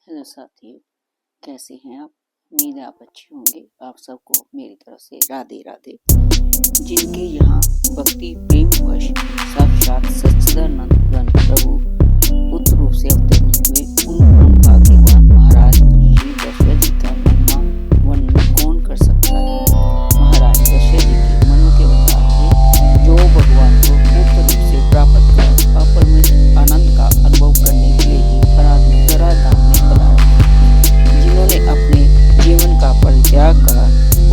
Hello साथियों, कैसे हैं आप? उम्मीद है आप अच्छे होंगे। आप सबको मेरी तरफ से राधे राधे। जिनके यहाँ भक्ति प्रेम वश साक्षात सच्चिदानंद प्रभु पुत्र रूप से अवतरित हुए उन परम भाग्यवान महाराज श्री दशरथ जी का महिमा वर्णन कौन कर सकता है। महाराज दशरथ जी के मनु के अवतार थे, जो भगवान को पुत्र रूप से प्राप्त कर अपरिमित आनंद का अनुभव करने के लिए ही धराधाम में पधारे, जिन्होंने अपने जीवन का परित्याग करा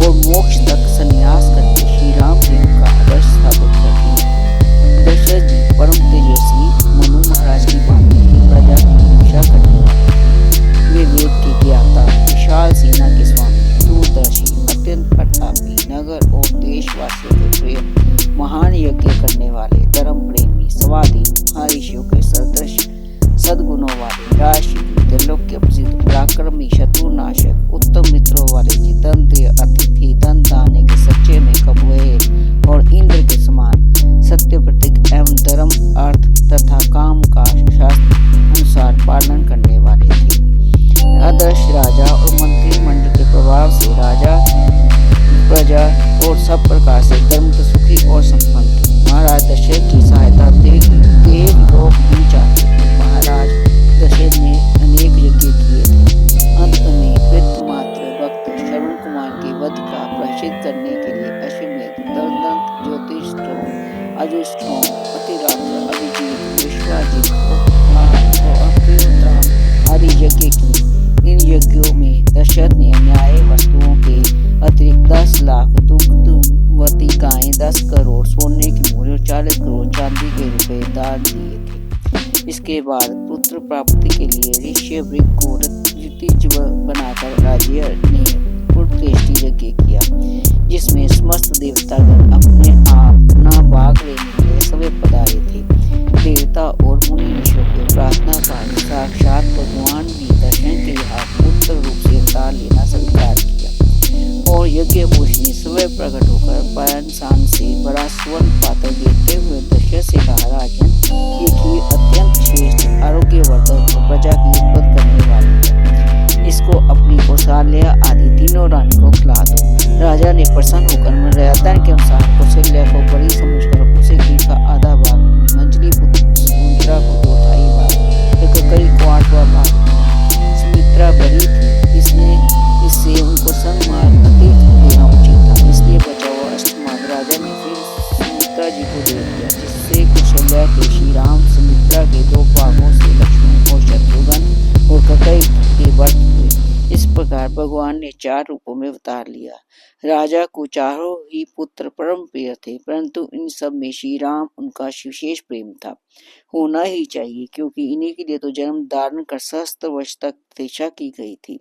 और मोक्ष तक संन्यास करके श्री राम प्रेम का आदर्श स्थापित कर दिया। दशरथ जी परम तेजस्वी मनु महाराज की भांति प्रजा की रक्षा करने वाले वे वेद के ज्ञाता, विशाल सेना के स्वामी, दूरदर्शी, अत्यंत प्रतापी, नगर और देशवासियों के प्रिय, महान यज्ञ करने वाले, धर्म प्रेमी, स्वाधीन, महर्षियों के सदृश सद्गुणों वाले, राजशील, त्रैलोक्य प्रसिद्ध, पराक्रमी, शत्रुनाशक, उत्तम मित्रों वाले, जितेंद्रिय, अतिथि, धन दाने के सच्चे में कबुए और इंद्र के समान सत्य प्रतीक एवं धर्म, अर्थ तथा काम का शास्त्र अनुसार पालन करने वाले थे। आदर्श राजा और मंत्रिमंडल के प्रभाव से राजा, प्रजा और सब प्रकार से धर्म तो सुखी और संपन्न थे। महाराज दशरथ की सहायता देव लोग भी चाहते थे। महाराज दशरथ ने अनेक यज्ञ किए थे। अंत में पितृमात्र भक्त श्रवण कुमार के वध का प्रायश्चित करने के लिए अश्वमेध, दंत, ज्योतिष्ठोम, अजुष्टोम, अतिरात्र, अभिजीत, विश्वाजित और अप्रियोत्राम आदि यज्ञ किए। इन यज्ञों में दशरथ ने न्याय वस्तुओं के अतिरिक्त 10 लाख दुग्धवती गायें, 10 करोड़ सोने की मूल्य और 40 करोड़ चांदी के रुपए दान दिए थे। इसके बाद पुत्र प्राप्ति के लिए ऋषि वृक्ष को ऋतिज बनाकर राज्य ने पुत्रश्रेष्ठी यज्ञ किया, जिसमें समस्त देवतागण अपना भाग लेने के लिए सभी पधारे थे। देवता और मुनि ऋषियों के प्रार्थना पर साक्षात भगवान भी दशरथ के यहाँ पुत्र रूप से अवतार लेना स्वीकार किया और यज्ञ पुरुषनी स्वयं प्रकट होकर पायनसान से बड़ा स्वर्ण पात्र देते हुए दशरथ से कहा, राजन, ये खीर अत्यंत श्रेष्ठ, आरोग्यवर्धक और प्रजा की उत्पत्ति करने वाली है। इसको अपनी कौशल्या आदि तीनों रानी को खिला दो। राजा ने प्रसन्न होकर मर्यादा के अनुसार कौशल्या को बड़ी समझकर उसे खीर का आधा भाग, मंजली पुत्र सुमित्रा को 2/3 भाग, ककई को 8वां भाग। सुमित्रा बड़ी थी, इससे उनको सम्मान अधिक देना उचित था, इसलिए बचा हुआ अष्टभाग राजा ने फिर सुमित्रा जी को दे दिया, जिससे कौशल्या के श्री राम सुमित्रा के 2 भागों से लक्ष्मण और शत्रुघ्न और ककई के व्रत हुए। इस प्रकार भगवान ने 4 रूपों में अवतार लिया। राजा को चारों ही पुत्र परम प्रिय थे, परंतु इन सब में श्री राम उनका विशेष प्रेम था। होना ही चाहिए, क्योंकि इन्हीं के लिए तो जन्म धारण कर सहस्त्र वर्ष तक प्रतीक्षा की गई थी।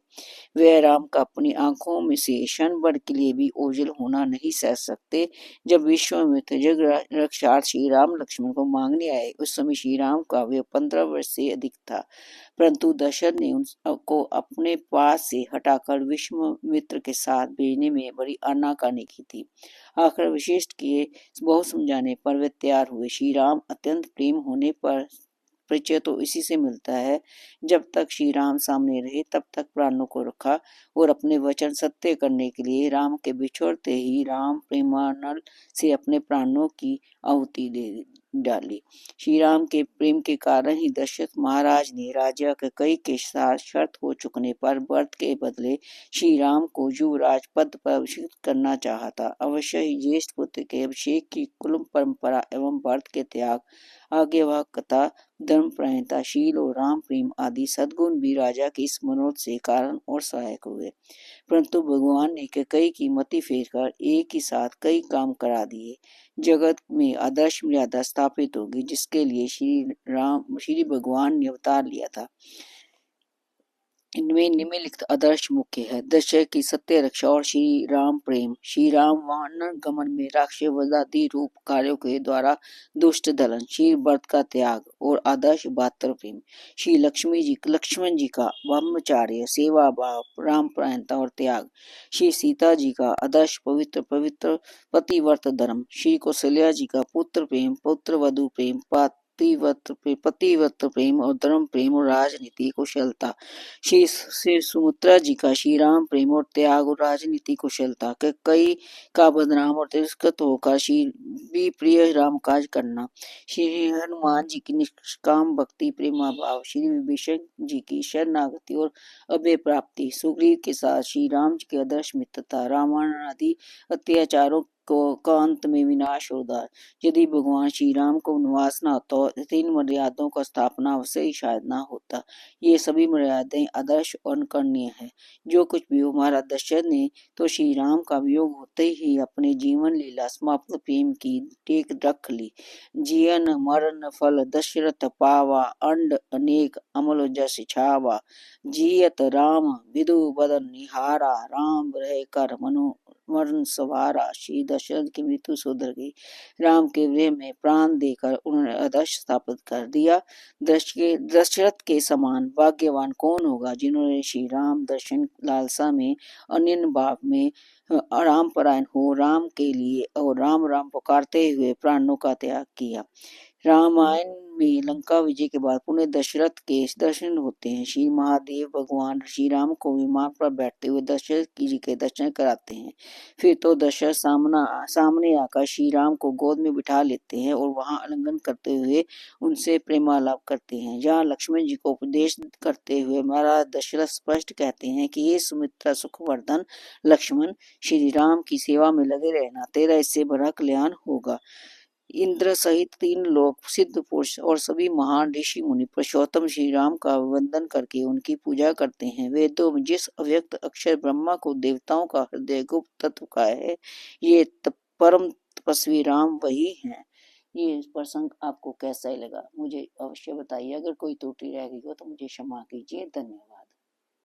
वह राम का अपनी आंखों में से क्षण भर के लिए भी ओझल होना नहीं सह सकते। जब विश्वामित्र जग रक्षार्थ श्री राम लक्ष्मण को मांगने आए, उस समय श्री राम का वह 15 वर्ष से अधिक था, परंतु दशरथ ने उनको अपने पास से हटाकर विश्वामित्र के साथ भेजने में बड़ी आनाकानी की थी। आखिर विशिष्ट किए बहुत समझाने पर वे तैयार हुए। श्री राम अत्यंत प्रेम होने पर परिचय तो इसी से मिलता है। जब तक श्री राम सामने रहे तब तक प्राणों को रखा और अपने वचन सत्य करने के लिए राम के बिछोड़ते ही राम प्रेमानल से अपने प्राणों की आहुति दे डाली। श्री राम के प्रेम के कारण ही दशरथ महाराज ने राजा कई के साथ शर्त हो चुकने पर व्रत के बदले श्री राम को युवराज पद पर अभिषेक करना चाहा था। अवश्य ही ज्येष्ठ पुत्र के अभिषेक की कुल परंपरा एवं व्रत के त्याग, आज्ञावहकता, धर्मपरायणता, शील और राम प्रेम आदि सद्गुण भी राजा के इस मनोरथ से कारण और सहायक हुए। परंतु भगवान ने कई की मति फेर कर एक ही साथ कई काम करा दिए। जगत में आदर्श मर्यादा स्थापित होगी, जिसके लिए श्री भगवान ने अवतार लिया था। इनमें निम्नलिखित आदर्श मुख्य है: दशरथ की सत्य रक्षा और श्री राम प्रेम। श्री राम वानर गमन में राक्षसवधादि रूप कार्यों के द्वारा दुष्ट दलन, श्री व्रत का त्याग और आदर्श भातृ प्रेम। श्री लक्ष्मण जी का ब्रह्मचार्य, सेवा भाव, राम परायणता और त्याग। श्री सीता जी का आदर्श पवित्र पतिव्रत धर्म। श्री कौशल्या जी का पुत्र प्रेम, पुत्र वधु प्रेम, पतिव्रत प्रेम और धर्म प्रेम और राजनीति कुशलता। श्री सुमित्रा जी का श्री राम प्रेम और त्याग और राजनीति कुशलता के कई का बदनाम और तिरस्कृत होकर श्री भी प्रिय राम काज करना। श्री हनुमान जी की निष्काम भक्ति प्रेमा भाव। श्री विभीषण जी की शरणागति और अभय प्राप्ति। सुग्रीव के साथ श्री राम जी के आदर्श मित्रता। रावण आदि अत्याचारों को का अंत में विनाश और उद्धार। यदि भगवान श्री राम को वनवास न होता तो तीन मर्यादाओं का स्थापना अवश्य ही शायद न होता। ये सभी मर्यादाएं आदर्श और अनुकरणीय है। जो कुछ भी हो, महाराज दशरथ ने तो श्री राम का वियोग होते ही अपने जीवन लीला समाप्त प्रेम की टेक रख ली। जियन मरण फल दशरथ पावा, अंड अनेक अमल जस छावा। जियत राम विदु बदन निहारा, राम रह कर मनु मरण सवारा। श्री दशरथ की मृत्यु सुधर गई। राम के विरह में प्राण देकर उन्होंने आदर्श स्थापित कर दिया। दशरथ के समान भाग्यवान कौन होगा जिन्होंने श्री राम दर्शन लालसा में अनन्य भाव में राम परायण हो राम के लिए और राम राम पुकारते हुए प्राणों का त्याग किया। रामायण में लंका विजय के बाद पुनः दशरथ के दर्शन होते हैं। श्री महादेव भगवान श्री राम को विमान पर बैठते हुए दशरथ जी के दर्शन कराते हैं। फिर तो दशरथ सामने आकर श्री राम को गोद में बिठा लेते हैं और वहां आलिंगन करते हुए उनसे प्रेमालाप करते हैं। जहाँ लक्ष्मण जी को उपदेश करते हुए महाराज दशरथ स्पष्ट कहते हैं कि ये सुमित्रा सुखवर्धन लक्ष्मण, श्री राम की सेवा में लगे रहना, तेरा इससे बड़ा कल्याण होगा। इंद्र सहित तीन लोग, सिद्ध पुरुष और सभी महान ऋषि मुनि पुरुषोत्तम श्री राम का वंदन करके उनकी पूजा करते हैं। वेदों में जिस अव्यक्त अक्षर ब्रह्मा को देवताओं का हृदय गुप्त तत्व का है, ये परम तपस्वी राम वही हैं। ये प्रसंग आपको कैसा लगा मुझे अवश्य बताइए। अगर कोई त्रुटि रह गई हो तो मुझे क्षमा कीजिए। धन्यवाद।